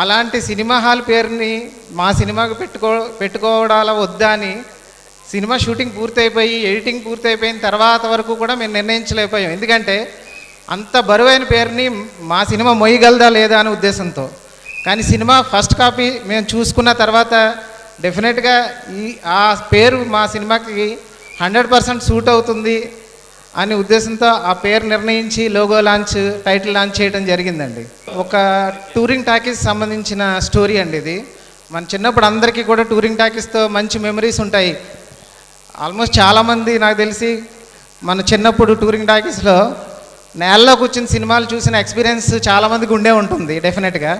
అలాంటి సినిమా హాల్ పేరుని మా సినిమాకు పెట్టుకోవడాల వద్దా అని సినిమా షూటింగ్ పూర్తయిపోయి ఎడిటింగ్ పూర్తయిపోయిన తర్వాత వరకు కూడా మేము నిర్ణయించలేకపోయాం. ఎందుకంటే అంత బరువైన పేరుని మా సినిమా మొయ్యగలదా లేదా అనే ఉద్దేశంతో. కానీ సినిమా ఫస్ట్ కాపీ మేము చూసుకున్న తర్వాత డెఫినెట్గా ఆ పేరు మా సినిమాకి 100% సూట్ అవుతుంది అనే ఉద్దేశంతో ఆ పేరు నిర్ణయించి లోగో లాంచ్, టైటిల్ లాంచ్ చేయడం జరిగిందండి. ఒక టూరింగ్ టాకీస్ సంబంధించిన స్టోరీ అండి ఇది. మన చిన్నప్పుడు అందరికీ కూడా టూరింగ్ టాకీస్తో మంచి మెమరీస్ ఉంటాయి. ఆల్మోస్ట్ చాలామంది నాకు తెలిసి మన చిన్నప్పుడు టూరింగ్ టాకీస్లో నేలలో కూర్చుని సినిమాలు చూసిన ఎక్స్పీరియన్స్ చాలామందికి ఉండే ఉంటుంది డెఫినెట్గా.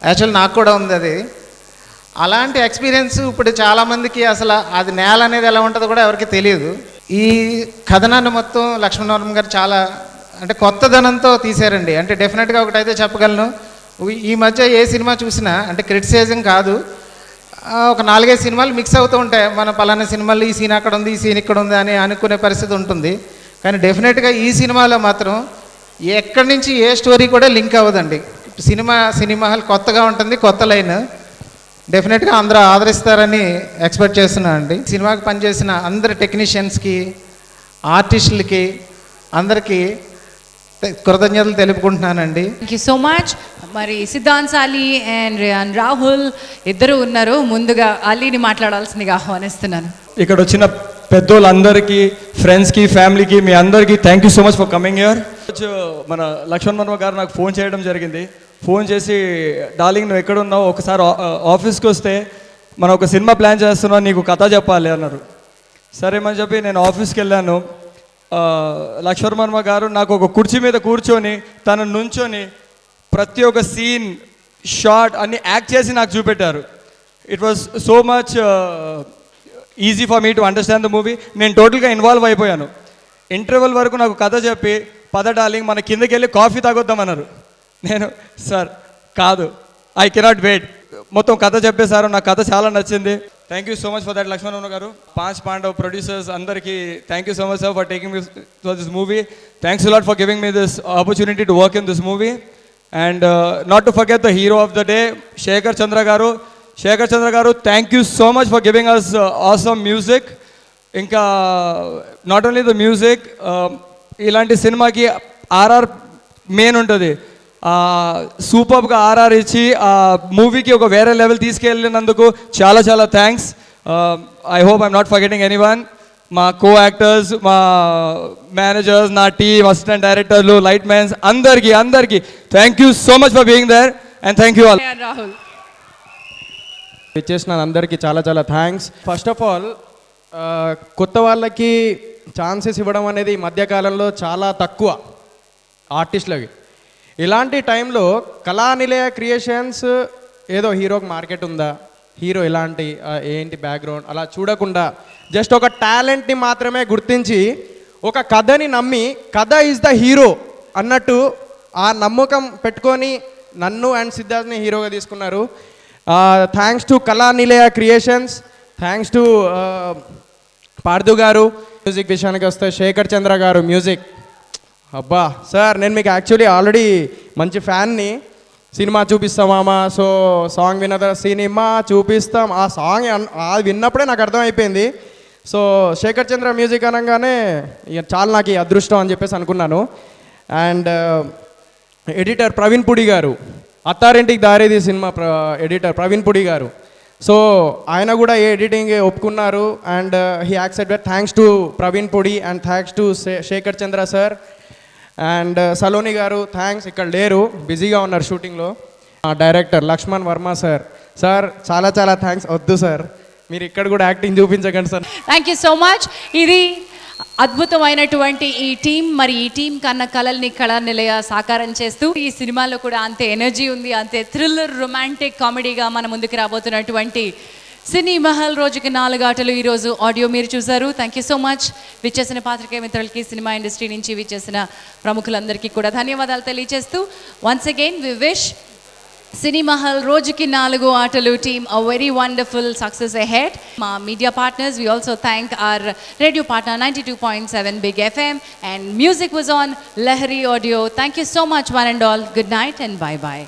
యాక్చువల్ నాకు కూడా ఉంది అది. అలాంటి ఎక్స్పీరియన్స్ ఇప్పుడు చాలామందికి అసలు అది నేల అనేది ఎలా ఉంటుందో కూడా ఎవరికి తెలియదు. ఈ కథనాన్ని మొత్తం లక్ష్మణవర్మ గారు చాలా అంటే కొత్తదనంతో తీశారండి. అంటే డెఫినెట్గా ఒకటైతే చెప్పగలను, ఈ మధ్య ఏ సినిమా చూసినా అంటే క్రిటిసైజింగ్ కాదు, ఒక 4-5 సినిమాలు మిక్స్ అవుతూ ఉంటాయి. మన పలానా సినిమాలు ఈ సీన్ అక్కడ ఉంది, ఈ సీన్ ఇక్కడ ఉంది అని అనుకునే పరిస్థితి ఉంటుంది. కానీ డెఫినెట్గా ఈ సినిమాలో మాత్రం ఎక్కడి నుంచి ఏ స్టోరీ కూడా లింక్ అవ్వదండి. సినిమా హాల్ కొత్తగా ఉంటుంది, కొత్త లైన్. డెఫినెట్గా అందరూ ఆదరిస్తారని ఎక్స్పెక్ట్ చేస్తున్నాను అండి. సినిమాకి పనిచేసిన అందరి టెక్నీషియన్స్కి, ఆర్టిస్టులకి అందరికీ కృతజ్ఞతలు తెలుపుకుంటున్నానండి. Thank you so much. మరి సిద్ధాంత్ అలీ అండ్ రియాన్ రాహుల్ ఇద్దరు ఉన్నారు. ముందుగా అలీని మాట్లాడాల్సిందిగా ఆహ్వానిస్తున్నాను. ఇక్కడ వచ్చిన పెద్దోళ్ళందరికీ, ఫ్రెండ్స్కి, ఫ్యామిలీకి, మీ అందరికీ thank you so much for coming here. మన లక్ష్మణ్ వర్మ గారు నాకు ఫోన్ చేయడం జరిగింది. ఫోన్ చేసి, డార్లింగ్ నువ్వు ఎక్కడున్నావు, ఒకసారి ఆఫీస్కి వస్తే మనం ఒక సినిమా ప్లాన్ చేస్తున్నాం, నీకు కథ చెప్పాలి అన్నారు. సరేమని చెప్పి నేను ఆఫీస్కి వెళ్ళాను. లక్ష్మణ్ వర్మ గారు నాకు ఒక కుర్చీ మీద కూర్చొని తను నుంచొని ప్రతి ఒక్క సీన్, షార్ట్ అన్ని యాక్ట్ చేసి నాకు చూపెట్టారు. It was so much easy for me to understand the movie. నేను టోటల్గా ఇన్వాల్వ్ అయిపోయాను. ఇంటర్వెల్ వరకు నాకు కథ చెప్పి, పద డార్లింగ్ మన కిందకి వెళ్ళి కాఫీ తాగొద్దామన్నారు. నేను సార్ కాదు, ఐ కెనాట్ వెయిట్. మొత్తం కథ చెప్పేశారు. నాకు కథ చాలా నచ్చింది. Thank you so much for that Lakshman Varma garu. 5 Pandav producers అందరికీ thank you so much sir for taking me for this movie. Thanks a lot for giving me this opportunity to work in this movie. And not to forget the hero of the day Shekhar Chandra garu, thank you so much for giving us awesome music. ఇంకా not only the music, ఇలాంటి సినిమాకి RR main ఉంటుంది. సూపర్గా RR ఇచ్చి ఆ మూవీకి ఒక వేరే లెవెల్ తీసుకెళ్ళినందుకు చాలా చాలా thanks. I hope I'm not forgetting anyone. మా కో యాక్టర్స్, మా మేనేజర్స్, నా టీమ్, అసిస్టెంట్ డైరెక్టర్లు, లైట్ మ్యాన్స్ అందరికీ thank you so much for being there and thank you all. Rahul ఇచ్చేసిన అందరికీ చాలా చాలా థ్యాంక్స్. ఫస్ట్ ఆఫ్ ఆల్ కొత్త వాళ్ళకి ఛాన్సెస్ ఇవ్వడం అనేది ఈ మధ్యకాలంలో చాలా తక్కువ ఆర్టిస్టులకి. ఇలాంటి టైంలో కళానిలయ క్రియేషన్స్ ఏదో హీరోకి మార్కెట్ ఉందా, హీరో ఎలాంటి ఏంటి బ్యాక్గ్రౌండ్ అలా చూడకుండా జస్ట్ ఒక టాలెంట్ని మాత్రమే గుర్తించి ఒక కథని నమ్మి కథ ఈజ్ ద హీరో అన్నట్టు ఆ నమ్మకం పెట్టుకొని నన్ను అండ్ సిద్ధార్థ్ని హీరోగా తీసుకున్నారు. Thanks to Kalanilaya creations, thanks to Parthu garu. Music విషయానికి వస్తే శేఖర్ చంద్ర గారు మ్యూజిక్, అబ్బా సార్ నేను మీకు యాక్చువల్లీ ఆల్రెడీ మంచి ఫ్యాన్ని. సినిమా చూపిస్తామా, సో సాంగ్ విన్న సినిమా చూపిస్తాం, ఆ సాంగ్ అది విన్నప్పుడే నాకు అర్థమైపోయింది. సో శేఖర్ చంద్ర మ్యూజిక్ అనగానే ఇక చాలా నాకు ఈ అదృష్టం అని చెప్పేసి అనుకున్నాను. అండ్ ఎడిటర్ ప్రవీణ్ పుడి గారు, అత్తారింటికి దారేది సినిమా ఎడిటర్ ప్రవీణ్ పుడి గారు. సో ఆయన కూడా ఏ ఎడిటింగ్ ఒప్పుకున్నారు. And he accepted. Thanks to Praveen Pudi and thanks to Shekhar Chandra sir. And Saloni garu thanks, ఇక్కడ లేరు, బిజీగా ఉన్నారు షూటింగ్లో. Director Lakshman Varma sir, sir చాలా చాలా థ్యాంక్స్. వద్దు సార్, మీరు ఇక్కడ కూడా యాక్టింగ్ చూపించకండి sir. Thank you so much. ఇది అద్భుతమైనటువంటి ఈ టీం. మరి ఈ టీం కన్నా కళల్ని కళానిలయ సాకారం చేస్తూ ఈ సినిమాలో కూడా అంతే ఎనర్జీ ఉంది, అంతే థ్రిల్లర్ రొమాంటిక్ కామెడీగా మన ముందుకు రాబోతున్నటువంటి సినీ మహల్ రోజుకి 4 ఆటలు ఈరోజు ఆడియో మీరు చూశారు. Thank you so much. విచ్చేసిన పాత్రికేయ మిత్రులకి, సినిమా ఇండస్ట్రీ నుంచి విచ్చేసిన ప్రముఖులందరికీ కూడా ధన్యవాదాలు తెలియజేస్తూ వన్స్ అగైన్ వి విష్ సినీ మహల్ రోజుకి 4 ఆటలు team a very wonderful success ahead. మా media partners, we also thank our radio partner 92.7 Big FM, and music was on Lahari Audio. Thank you so much one and all. Good night and bye bye.